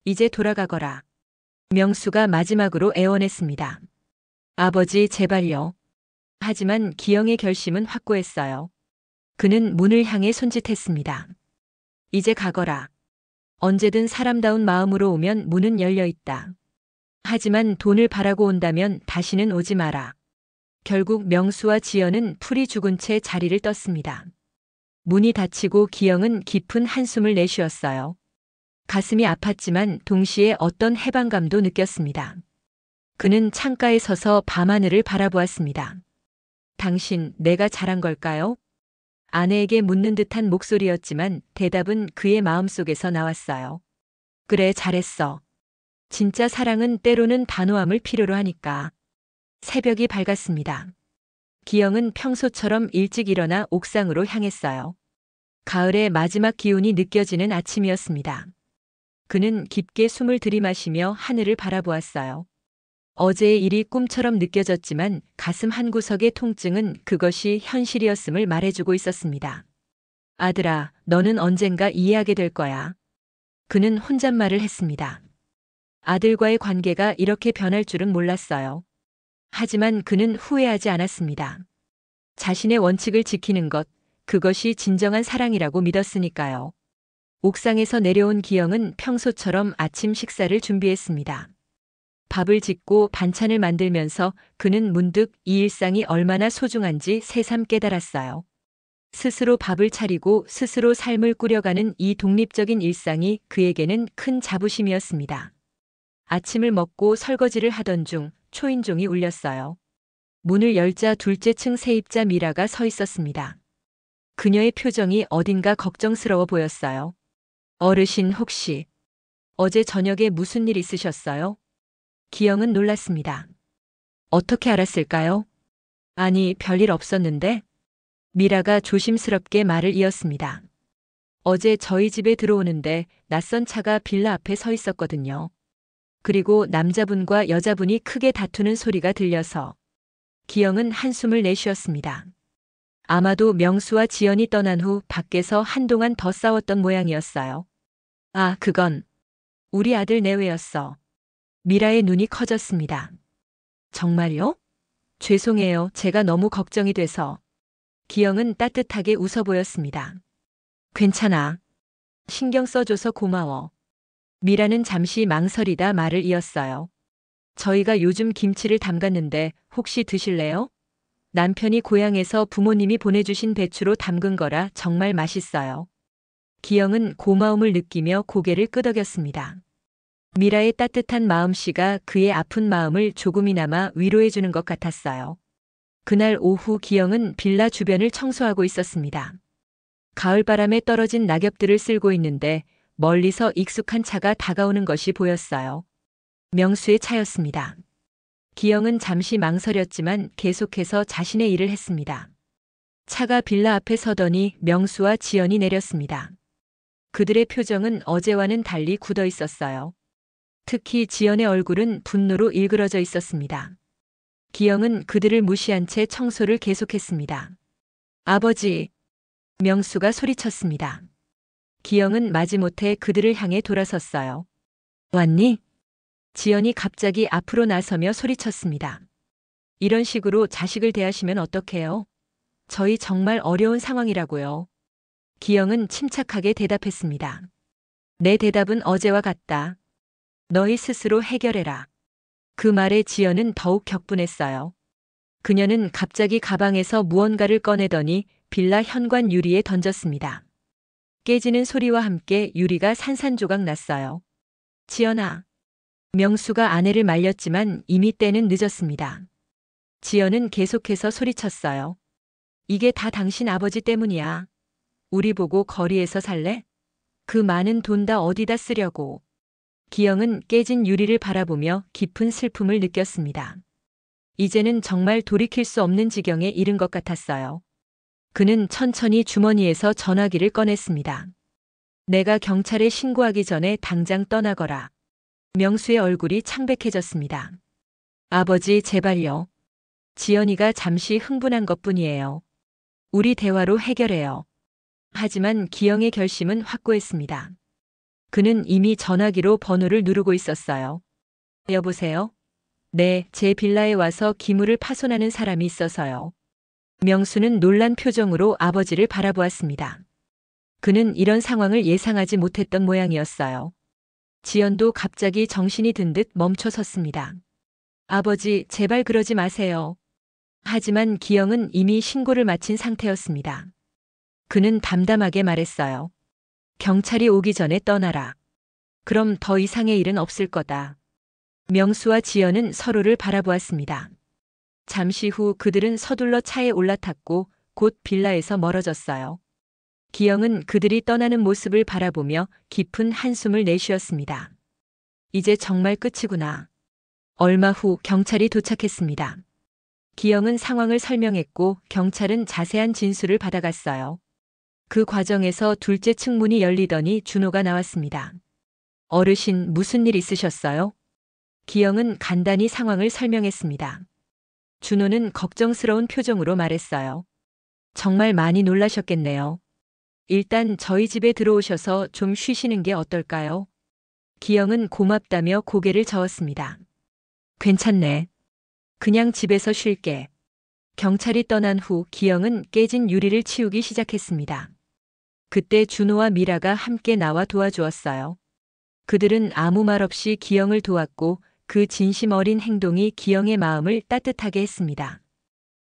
이제 돌아가거라. 명수가 마지막으로 애원했습니다. 아버지, 제발요. 하지만 기영의 결심은 확고했어요. 그는 문을 향해 손짓했습니다. 이제 가거라. 언제든 사람다운 마음으로 오면 문은 열려 있다. 하지만 돈을 바라고 온다면 다시는 오지 마라. 결국 명수와 지연은 풀이 죽은 채 자리를 떴습니다. 문이 닫히고 기영은 깊은 한숨을 내쉬었어요. 가슴이 아팠지만 동시에 어떤 해방감도 느꼈습니다. 그는 창가에 서서 밤하늘을 바라보았습니다. 당신, 내가 잘한 걸까요? 아내에게 묻는 듯한 목소리였지만 대답은 그의 마음속에서 나왔어요. 그래, 잘했어. 진짜 사랑은 때로는 단호함을 필요로 하니까. 새벽이 밝았습니다. 기영은 평소처럼 일찍 일어나 옥상으로 향했어요. 가을의 마지막 기운이 느껴지는 아침이었습니다. 그는 깊게 숨을 들이마시며 하늘을 바라보았어요. 어제의 일이 꿈처럼 느껴졌지만 가슴 한구석의 통증은 그것이 현실이었음을 말해주고 있었습니다. 아들아, 너는 언젠가 이해하게 될 거야. 그는 혼잣말을 했습니다. 아들과의 관계가 이렇게 변할 줄은 몰랐어요. 하지만 그는 후회하지 않았습니다. 자신의 원칙을 지키는 것, 그것이 진정한 사랑이라고 믿었으니까요. 옥상에서 내려온 기영은 평소처럼 아침 식사를 준비했습니다. 밥을 짓고 반찬을 만들면서 그는 문득 이 일상이 얼마나 소중한지 새삼 깨달았어요. 스스로 밥을 차리고 스스로 삶을 꾸려가는 이 독립적인 일상이 그에게는 큰 자부심이었습니다. 아침을 먹고 설거지를 하던 중 초인종이 울렸어요. 문을 열자 둘째 층 세입자 미라가 서 있었습니다. 그녀의 표정이 어딘가 걱정스러워 보였어요. 어르신 혹시 어제 저녁에 무슨 일 있으셨어요? 기영은 놀랐습니다. 어떻게 알았을까요? 아니, 별일 없었는데? 미라가 조심스럽게 말을 이었습니다. 어제 저희 집에 들어오는데 낯선 차가 빌라 앞에 서 있었거든요. 그리고 남자분과 여자분이 크게 다투는 소리가 들려서. 기영은 한숨을 내쉬었습니다. 아마도 명수와 지연이 떠난 후 밖에서 한동안 더 싸웠던 모양이었어요. 아, 그건 우리 아들 내외였어. 미라의 눈이 커졌습니다. 정말요? 죄송해요. 제가 너무 걱정이 돼서. 기영은 따뜻하게 웃어 보였습니다. 괜찮아. 신경 써줘서 고마워. 미라는 잠시 망설이다 말을 이었어요. 저희가 요즘 김치를 담갔는데 혹시 드실래요? 남편이 고향에서 부모님이 보내주신 배추로 담근 거라 정말 맛있어요. 기영은 고마움을 느끼며 고개를 끄덕였습니다. 미라의 따뜻한 마음씨가 그의 아픈 마음을 조금이나마 위로해주는 것 같았어요. 그날 오후 기영은 빌라 주변을 청소하고 있었습니다. 가을바람에 떨어진 낙엽들을 쓸고 있는데 멀리서 익숙한 차가 다가오는 것이 보였어요. 명수의 차였습니다. 기영은 잠시 망설였지만 계속해서 자신의 일을 했습니다. 차가 빌라 앞에 서더니 명수와 지연이 내렸습니다. 그들의 표정은 어제와는 달리 굳어 있었어요. 특히 지연의 얼굴은 분노로 일그러져 있었습니다. 기영은 그들을 무시한 채 청소를 계속했습니다. 아버지! 명수가 소리쳤습니다. 기영은 마지못해 그들을 향해 돌아섰어요. 왔니? 지연이 갑자기 앞으로 나서며 소리쳤습니다. 이런 식으로 자식을 대하시면 어떡해요? 저희 정말 어려운 상황이라고요. 기영은 침착하게 대답했습니다. 내 대답은 어제와 같다. 너희 스스로 해결해라. 그 말에 지연은 더욱 격분했어요. 그녀는 갑자기 가방에서 무언가를 꺼내더니 빌라 현관 유리에 던졌습니다. 깨지는 소리와 함께 유리가 산산조각 났어요. 지연아. 명수가 아내를 말렸지만 이미 때는 늦었습니다. 지연은 계속해서 소리쳤어요. 이게 다 당신 아버지 때문이야. 우리 보고 거리에서 살래? 그 많은 돈 다 어디다 쓰려고. 기영은 깨진 유리를 바라보며 깊은 슬픔을 느꼈습니다. 이제는 정말 돌이킬 수 없는 지경에 이른 것 같았어요. 그는 천천히 주머니에서 전화기를 꺼냈습니다. 내가 경찰에 신고하기 전에 당장 떠나거라. 명수의 얼굴이 창백해졌습니다. 아버지 제발요. 지연이가 잠시 흥분한 것뿐이에요. 우리 대화로 해결해요. 하지만 기영의 결심은 확고했습니다. 그는 이미 전화기로 번호를 누르고 있었어요. 여보세요? 네, 제 빌라에 와서 기물을 파손하는 사람이 있어서요. 명수는 놀란 표정으로 아버지를 바라보았습니다. 그는 이런 상황을 예상하지 못했던 모양이었어요. 지연도 갑자기 정신이 든 듯 멈춰 섰습니다. 아버지, 제발 그러지 마세요. 하지만 기영은 이미 신고를 마친 상태였습니다. 그는 담담하게 말했어요. 경찰이 오기 전에 떠나라. 그럼 더 이상의 일은 없을 거다. 명수와 지연은 서로를 바라보았습니다. 잠시 후 그들은 서둘러 차에 올라탔고 곧 빌라에서 멀어졌어요. 기영은 그들이 떠나는 모습을 바라보며 깊은 한숨을 내쉬었습니다. 이제 정말 끝이구나. 얼마 후 경찰이 도착했습니다. 기영은 상황을 설명했고 경찰은 자세한 진술을 받아갔어요. 그 과정에서 둘째 층 문이 열리더니 준호가 나왔습니다. 어르신, 무슨 일 있으셨어요? 기영은 간단히 상황을 설명했습니다. 준호는 걱정스러운 표정으로 말했어요. 정말 많이 놀라셨겠네요. 일단 저희 집에 들어오셔서 좀 쉬시는 게 어떨까요? 기영은 고맙다며 고개를 저었습니다. 괜찮네. 그냥 집에서 쉴게. 경찰이 떠난 후 기영은 깨진 유리를 치우기 시작했습니다. 그때 준호와 미라가 함께 나와 도와주었어요. 그들은 아무 말 없이 기영을 도왔고 그 진심 어린 행동이 기영의 마음을 따뜻하게 했습니다.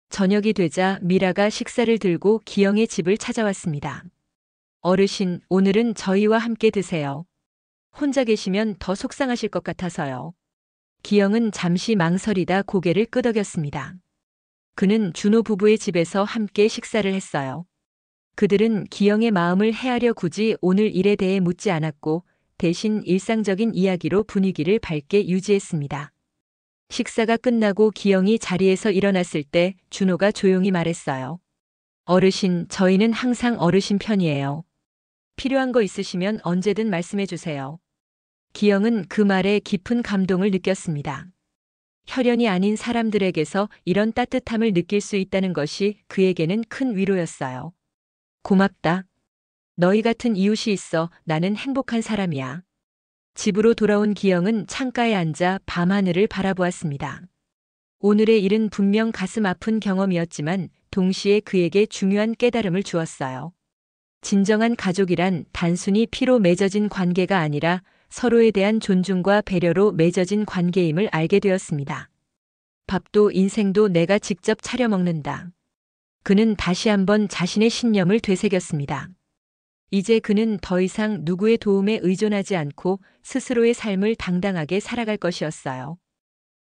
저녁이 되자 미라가 식사를 들고 기영의 집을 찾아왔습니다. 어르신, 오늘은 저희와 함께 드세요. 혼자 계시면 더 속상하실 것 같아서요. 기영은 잠시 망설이다 고개를 끄덕였습니다. 그는 준호 부부의 집에서 함께 식사를 했어요. 그들은 기영의 마음을 헤아려 굳이 오늘 일에 대해 묻지 않았고 대신 일상적인 이야기로 분위기를 밝게 유지했습니다. 식사가 끝나고 기영이 자리에서 일어났을 때 준호가 조용히 말했어요. 어르신, 저희는 항상 어르신 편이에요. 필요한 거 있으시면 언제든 말씀해 주세요. 기영은 그 말에 깊은 감동을 느꼈습니다. 혈연이 아닌 사람들에게서 이런 따뜻함을 느낄 수 있다는 것이 그에게는 큰 위로였어요. 고맙다. 너희 같은 이웃이 있어 나는 행복한 사람이야. 집으로 돌아온 기영은 창가에 앉아 밤하늘을 바라보았습니다. 오늘의 일은 분명 가슴 아픈 경험이었지만 동시에 그에게 중요한 깨달음을 주었어요. 진정한 가족이란 단순히 피로 맺어진 관계가 아니라 서로에 대한 존중과 배려로 맺어진 관계임을 알게 되었습니다. 밥도 인생도 내가 직접 차려 먹는다. 그는 다시 한번 자신의 신념을 되새겼습니다. 이제 그는 더 이상 누구의 도움에 의존하지 않고 스스로의 삶을 당당하게 살아갈 것이었어요.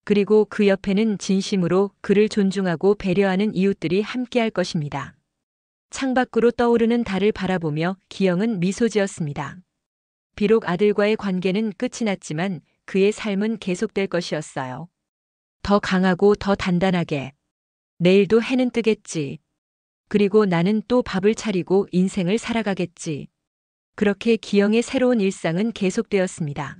그리고 그 옆에는 진심으로 그를 존중하고 배려하는 이웃들이 함께할 것입니다. 창밖으로 떠오르는 달을 바라보며 기영은 미소 지었습니다. 비록 아들과의 관계는 끝이 났지만 그의 삶은 계속될 것이었어요. 더 강하고 더 단단하게. 내일도 해는 뜨겠지. 그리고 나는 또 밥을 차리고 인생을 살아가겠지. 그렇게 기영의 새로운 일상은 계속되었습니다.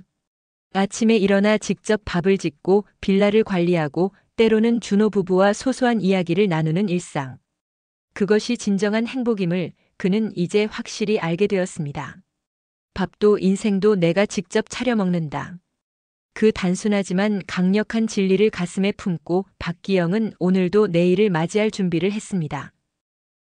아침에 일어나 직접 밥을 짓고 빌라를 관리하고 때로는 준호 부부와 소소한 이야기를 나누는 일상. 그것이 진정한 행복임을 그는 이제 확실히 알게 되었습니다. 밥도 인생도 내가 직접 차려 먹는다. 그 단순하지만 강력한 진리를 가슴에 품고 박기영은 오늘도 내일을 맞이할 준비를 했습니다.